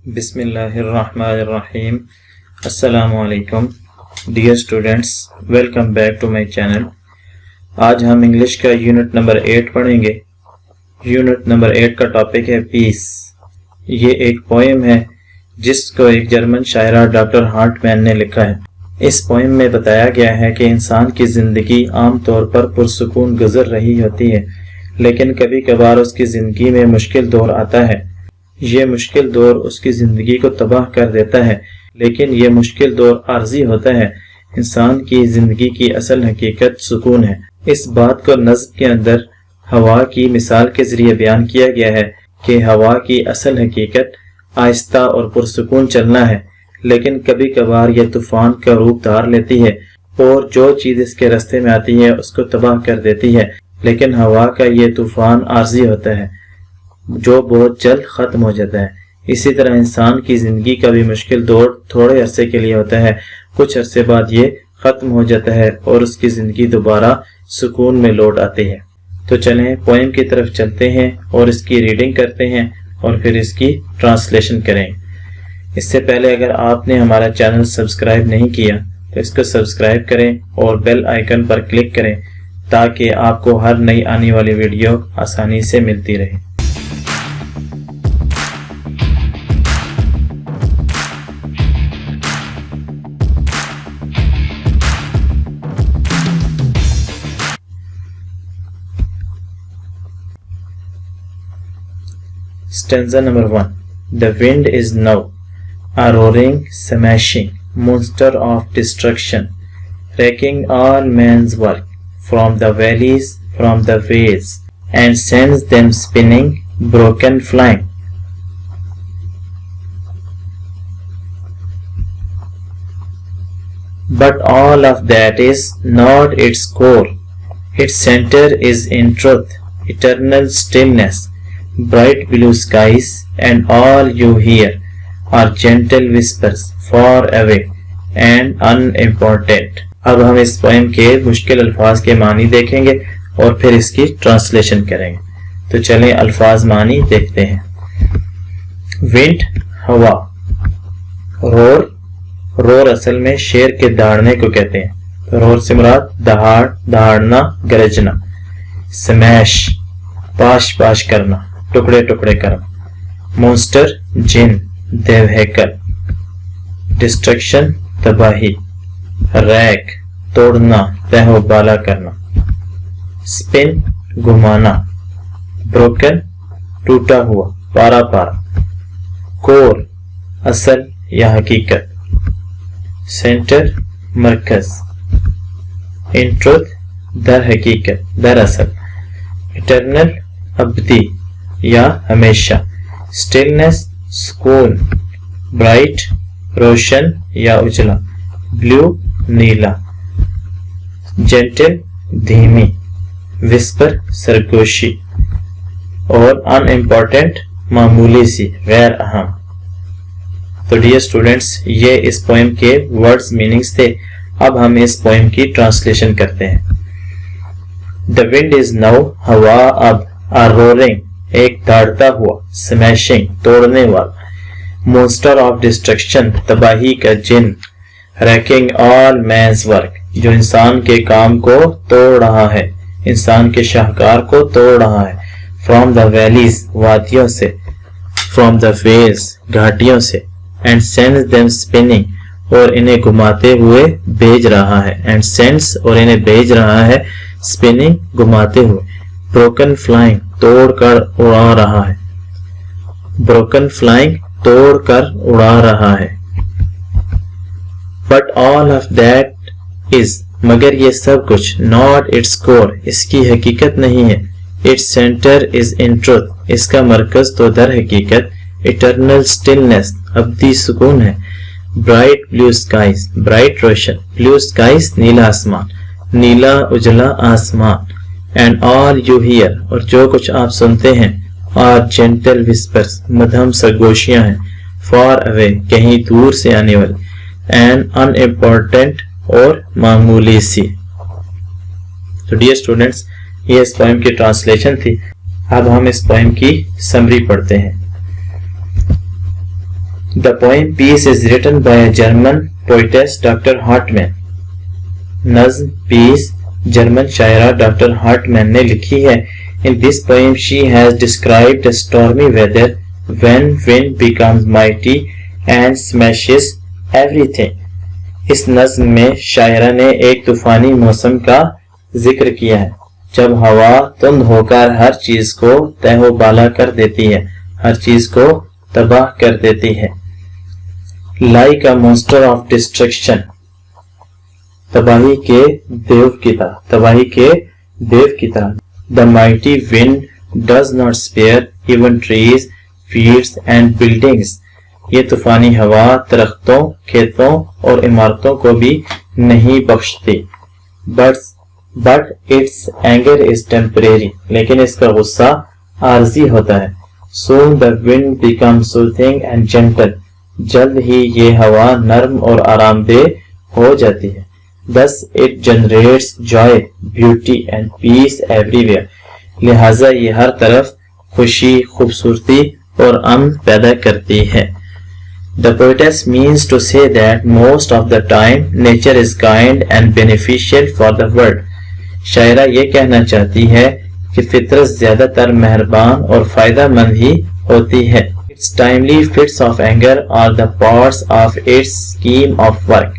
Bismillahirrahmanirrahim. Assalamu alaikum. Dear students, welcome back to my channel. آج ہم English کا unit number 8 پڑھیں گے. یونٹ نمبر 8 کا ٹاپک ہے پیس. یہ ایک پوئم ہے جس کو ایک جرمن شاعرہ ڈاکٹر ہارٹ مین نے لکھا ہے. اس پوئم میں بتایا گیا ہے کہ انسان کی زندگی عام طور پر پرسکون گزر رہی ہوتی ہے، لیکن کبھی کبھار اس کی زندگی میں مشکل دور آتا ہے. یہ مشکل دور اس کی زندگی کو تباہ کر دیتا ہے، لیکن یہ مشکل دور عارضی ہوتا ہے. انسان کی زندگی کی اصل حقیقت سکون ہے. اس بات کو نظم کے اندر ہوا کی مثال کے ذریعے بیان کیا گیا ہے کہ ہوا کی اصل حقیقت آہستہ اور پرسکون چلنا ہے، لیکن کبھی کبھار یہ طوفان کا روپ دھار لیتی ہے اور جو چیز اس کے راستے میں آتی ہے اس کو تباہ کر دیتی ہے. لیکن ہوا کا یہ طوفان عارضی ہوتا ہے جو بہت جلد ختم ہو جاتا ہے. اسی طرح انسان کی زندگی کا بھی مشکل دور تھوڑے عرصے کے لیے ہوتا ہے، کچھ عرصے بعد یہ ختم ہو جاتا ہے اور اس کی زندگی دوبارہ سکون میں لوٹ آتی ہے. تو چلیں پوئم کی طرف چلتے ہیں اور اس کی ریڈنگ کرتے ہیں اور پھر اس کی ٹرانسلیشن کریں. اس سے پہلے اگر آپ نے ہمارا چینل سبسکرائب نہیں کیا تو اس کو سبسکرائب کریں اور بیل آئیکن پر کلک کریں تاکہ آپ کو ہر نئی آنے والی ویڈیو آسانی سے ملتی رہے. Stanza number 1. The wind is now a roaring, smashing monster of destruction, wrecking all man's work from the valleys, from the waves, and sends them spinning, broken flying. But all of that is not its core. Its center is in truth, eternal stillness, bright blue skies, and all you hear are gentle whispers far away and unimportant. اب ہم اس poem کے مشکل الفاظ کے معنی دیکھیں گے اور پھر اس کی ٹرانسلیشن کریں گے. تو چلیں الفاظ معنی دیکھتے ہیں. ونڈ ہوا. رور، رور اصل میں شیر کے دہاڑنے کو کہتے ہیں. رور سے مراد دہاڑ، دہاڑنا، گرجنا. سمیش، پاش پاش کرنا، ٹکڑے ٹکڑے کرنا. مونسٹر، جن، دیو ہیکل. ڈسٹرکشن، تباہی. ریک، توڑنا، تہو بالا کرنا. سپن، گھمانا. بروکن، ٹوٹا ہوا، پارا پارا. کور، اصل یا حقیقت. سینٹر، مرکز. ان ٹروتھ، در حقیقت، دراصل. اٹرنل، ابدی یا ہمیشہ. اسٹلنس، سکون. برائٹ، روشن یا اجلا. بلیو، نیلا. جینٹل، دھیمی. وسپر، سرگوشی. اور ان امپورٹنٹ، معمولی سی، غیر اہم. تو ڈیئر اسٹوڈینٹس، یہ اس پوئم کے ورڈز میننگز تھے. اب ہم اس پوئم کی ٹرانسلیشن کرتے ہیں. The wind is now، ہوا اب. A roaring، ایک دھاڑتا ہوا. Smashing، توڑنے والا. Monster of destruction، تباہی کا جن. Wrecking all man's work، جو انسان کے کام کو توڑ رہا ہے، انسان کے شاہکار کو توڑ رہا ہے. From the valleys، وادیوں سے. From the waves، گھاٹیوں سے. And sends them spinning، اور انہیں گھماتے ہوئے بھیج رہا ہے. And sends، اور انہیں بھیج رہا ہے. Spinning، گھماتے ہوئے. Broken flying، توڑ کر اڑا رہا ہے. Broken flying، توڑ کر اڑا رہا ہے. But all of that is، مگر یہ سب کچھ. Not its core، اس کی حقیقت نہیں ہے. Its center is in truth، اس کا مرکز تو در حقیقت. Eternal stillness، ابدی سکون ہے. Bright blue skies، bright روشن. Blue skies، نیلا آسمان. نیلا اجلا آسمان. And all you hear، اور جو کچھ آپ سنتے ہیں. are gentle whispers، مدھم سرگوشیاں ہیں. far away، کہیں دور سے آنے والی. and unimportant، اور معمولی سی. تو ڈیئر اسٹوڈینٹس، یہ اس پوئم کی ٹرانسلیشن تھی. اب ہم اس پوئم کی سمری پڑھتے ہیں. The poem Peace is written by a German poetess Dr. Hartmann. نظم پیس جرمن شاعرہ ڈاکٹر ہارٹمین نے لکھی ہے. In this poem she has described the stormy weather when wind becomes mighty and smashes everything. اس نظم میں شاعرہ نے ایک طوفانی موسم کا ذکر کیا ہے جب ہوا تند ہو کر ہر چیز کو تہ و بالا کر دیتی ہے، ہر چیز کو تباہ کر دیتی ہے. Like a monster of destruction. تباہی کے دیو کی طرح، تباہی کے دیو کی طرح. The mighty wind does not spare even trees, fields and buildings. یہ طوفانی ہوا درختوں، کھیتوں اور عمارتوں کو بھی نہیں بخشتی. But its anger is temporary. لیکن اس کا غصہ عارضی ہوتا ہے. Soon the wind becomes soothing and gentle. جلد ہی یہ ہوا نرم اور آرام دہ ہو جاتی ہے. Thus it generates joy, beauty and peace everywhere. لہٰذا یہ ہر طرف خوشی، خوبصورتی اور امن پیدا کرتی ہے. The poetess means to say that most of the time nature is kind and beneficial for the world. شاعرہ یہ کہنا چاہتی ہے کہ فطرت زیادہ تر مہربان اور فائدہ مند ہی ہوتی ہے. Its timely fits of anger are the parts of its scheme of work.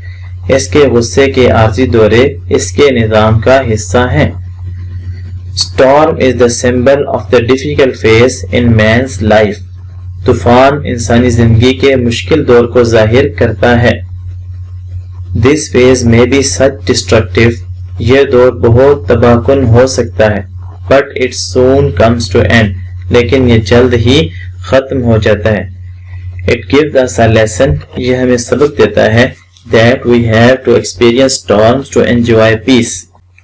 اس کے غصے کے عارضی دورے اس کے نظام کا حصہ ہیں. Storm is the symbol of the difficult phase in man's life. طوفان انسانی زندگی کے مشکل دور کو ظاہر کرتا ہے. This phase may be such destructive. یہ دور بہت تباہ کن ہو سکتا ہے. But it soon comes to end. لیکن یہ جلد ہی ختم ہو جاتا ہے. It gives us a lesson. یہ ہمیں سبق دیتا ہے that we have to experience storms to enjoy peace.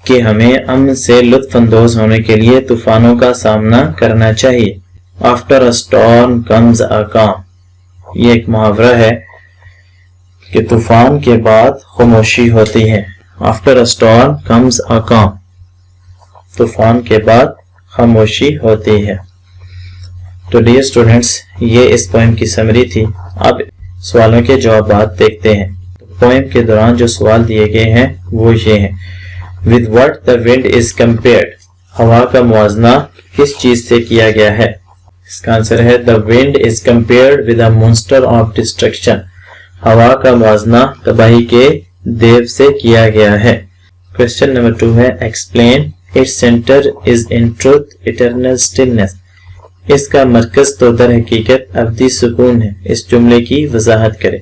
کہ ہمیں امن سے لطف اندوز ہونے کے لیے طوفانوں کا سامنا کرنا چاہیے. After a storm comes a calm. یہ ایک محاورہ ہے کہ طوفان کے بعد خاموشی ہوتی ہے. After a storm comes a calm. طوفان کے بعد خاموشی ہوتی ہے. تو ڈیئر اسٹوڈنٹس، یہ اس پوئم کی سمری تھی. اب سوالوں کے جوابات دیکھتے ہیں. پوئم کے دوران جو سوال دیے گئے ہیں وہ یہ ہیں. With what the wind is compared. ہوا کا موازنہ کس چیز سے کیا گیا ہے؟ اس کا آنسر ہے The wind is compared with a monster of destruction. ہوا کا موازنہ تباہی کے دیو سے کیا گیا ہے. Question number 2 ہے Explain. Its center is in truth eternal stillness. اس کا مرکز تو در حقیقت ابدی سکون ہے. اس جملے کی وضاحت کرے.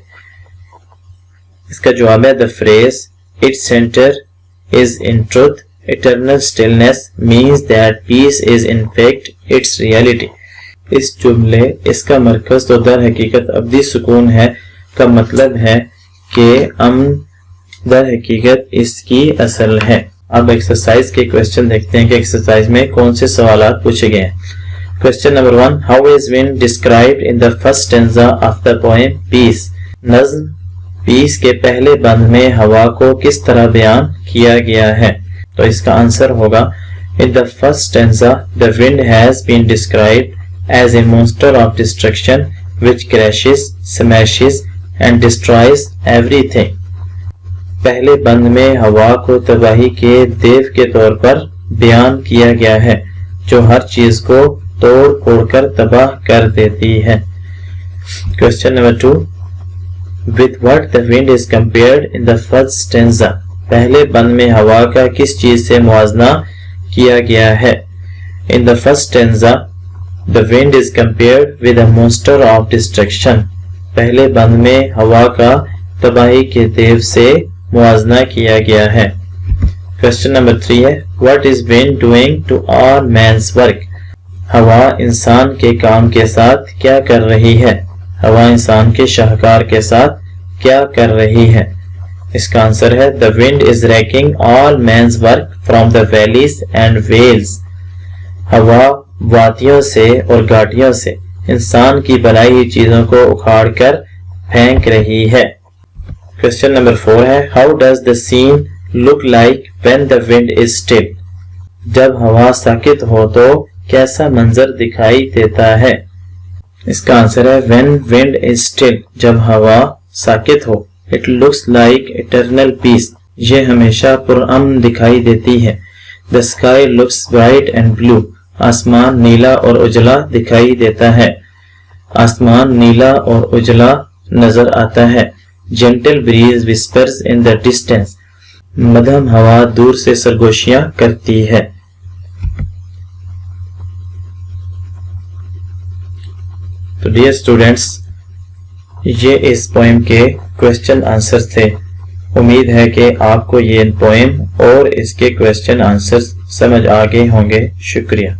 اس کا جواب ہے The phrase its center is in truth eternal stillness means that peace is in fact its reality. اس جملے اس کا مرکز تو در حقیقت ابدی سکون ہے کا مطلب ہے کہ امن در حقیقت اس کی اصل ہے. اب ایکسرسائز کے کوشچن دیکھتے ہیں کہ ایکسرسائز میں کون سے سوالات پوچھے گئے ہیں. Question number 1. How is wind described in the first stanza of the poem Peace? نظم پیس کے پہلے بند میں ہوا کو کس طرح بیان کیا گیا ہے؟ تو اس کا آنسر ہوگا In the first stanza, the wind has been described as a monster of destruction which crashes, smashes and destroys everything. پہلے بند میں ہوا کو تباہی کے دیو کے طور پر بیان کیا گیا ہے جو ہر چیز کو توڑ پھوڑ کر تباہ کر دیتی ہے. Question number 2. With what the wind is compared in the first stanza. پہلے بند میں ہوا کا کس چیز سے موازنہ کیا گیا ہے؟ In the first stanza, the wind is compared with a monster of destruction. پہلے بند میں ہوا کا تباہی کے دیو سے موازنہ کیا گیا ہے. Question number 3 ہے What is wind doing to all man's work? ہوا انسان کے کام کے ساتھ کیا کر رہی ہے؟ ہوا انسان کے شاہکار کے ساتھ کیا کر رہی ہے؟ اس کا آنسر ہے The wind is wrecking all man's work from the valleys and vales. ہوا وادیوں سے اور گھاٹیوں سے انسان کی بنائی ہوئی چیزوں کو اکھاڑ کر پھینک رہی ہے. Question number 4 ہے How does the scene look like when the wind is still? جب ہوا ساکت ہو تو کیسا منظر دکھائی دیتا ہے؟ اس کا آنسر ہے when wind is still, جب ہوا ساکت ہو. It looks like eternal peace, یہ ہمیشہ پرامن دکھائی دیتی ہے. The sky looks bright and blue, آسمان نیلا اور اجلا دکھائی دیتا ہے. آسمان نیلا اور اجلا نظر آتا ہے. Gentle breeze whispers in the distance, مدھم ہوا دور سے سرگوشیاں کرتی ہے. تو ڈیئر اسٹوڈینٹس، یہ اس پوئم کے کویسچن آنسر تھے. امید ہے کہ آپ کو یہ پوئم اور اس کے کویسچن آنسر سمجھ آ گئے ہوں گے. شکریہ.